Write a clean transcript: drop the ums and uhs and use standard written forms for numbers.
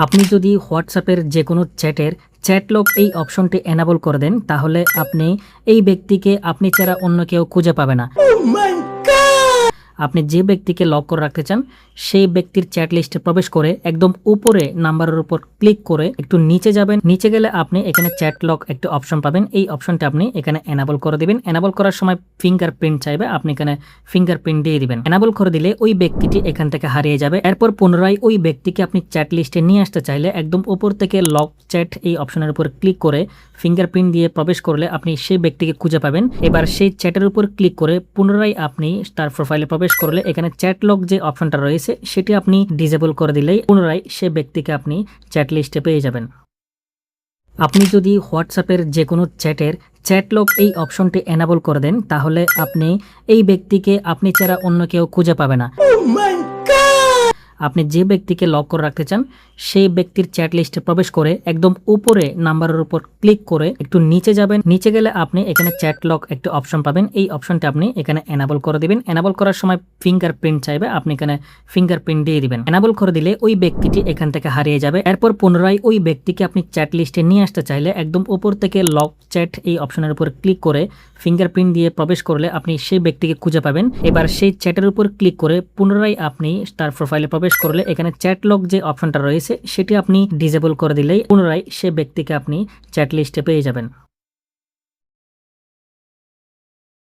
আপনি যদি হোয়াটসঅ্যাপের যে কোনো চ্যাটের চ্যাট লক এই অপশনটি এনাবল করে দেন তাহলে আপনি এই ব্যক্তিকে আপনি ছাড়া অন্য কেউ খুঁজে পাবে না। আপনি যে ব্যক্তিকে লক করে রাখতে চান সেই ব্যক্তির চ্যাট লিস্টে প্রবেশ করে একদম উপরে নাম্বারের উপর ক্লিক করে একটু নিচে যাবেন। নিচে গেলে আপনি এখানে চ্যাট লক একটা অপশন পাবেন। এই অপশনটা আপনি এখানে এনাবল করে দিবেন। এনাবল করার সময় ফিঙ্গারপ্রিন্ট চাইবে, আপনি এখানে ফিঙ্গারপ্রিন্ট দিয়ে দিবেন। এনাবল করে দিলে ওই ব্যক্তিটি এখান থেকে হারিয়ে যাবে। এরপর পুনরায় ওই ব্যক্তিকে আপনি চ্যাট লিস্টে নিয়ে আসতে চাইলে একদম উপর থেকে লক চ্যাট এই অপশনের উপর ক্লিক করে ফিঙ্গারপ্রিন্ট দিয়ে প্রবেশ করলে আপনি সেই ব্যক্তিকে খুঁজে পাবেন। এবার সেই চ্যাটের উপর ক্লিক করে পুনরায় আপনি তার প্রোফাইলে প্রবেশ করলে এখানে চ্যাট লক যে অপশনটা রয়েছে সেটি আপনি ডিসেবল করে দিলেই পুনরায় সে ব্যক্তিকে আপনি চ্যাট লিস্টে পেয়ে যাবেন। আপনি যদি হোয়াটসঅ্যাপের যে কোনো চ্যাটের চ্যাট লক এই অপশনটি এনাবল করে দেন তাহলে আপনি এই ব্যক্তিকে আপনি ছাড়া অন্য কেউ খুঁজে পাবে না। আপনি যে ব্যক্তিকে লক করে রাখতে চান সেই ব্যক্তির চ্যাট লিস্টে প্রবেশ করে একদম উপরে নাম্বারের উপর ক্লিক করে একটু নিচে যাবেন। নিচে গেলে আপনি এখানে চ্যাট লক একটা অপশন পাবেন। এই অপশনটা আপনি এখানে এনাবল করে দিবেন। এনাবল করার সময় ফিঙ্গারপ্রিন্ট চাইবে, আপনি এখানে ফিঙ্গারপ্রিন্ট দিয়ে দিবেন। এনাবল করে দিলে ওই ব্যক্তিটি এখান থেকে হারিয়ে যাবে। এরপর পুনরায় ওই ব্যক্তিকে আপনি চ্যাট লিস্টে নিয়ে আসতে চাইলে একদম উপর থেকে লক চ্যাট এই অপশনের উপর ক্লিক করে ফিঙ্গারপ্রিন্ট দিয়ে প্রবেশ করলে আপনি সেই ব্যক্তিকে খুঁজে পাবেন। এবার সেই চ্যাটের উপর ক্লিক করে পুনরায় আপনি তার প্রোফাইলে প্রবেশ করলে এখানে চ্যাট লক যে অপশনটা রয়েছে সেটি আপনি ডিসেবল করে দিলেই পুনরায় সে ব্যক্তিকে আপনি চ্যাট লিস্টে পেয়ে যাবেন।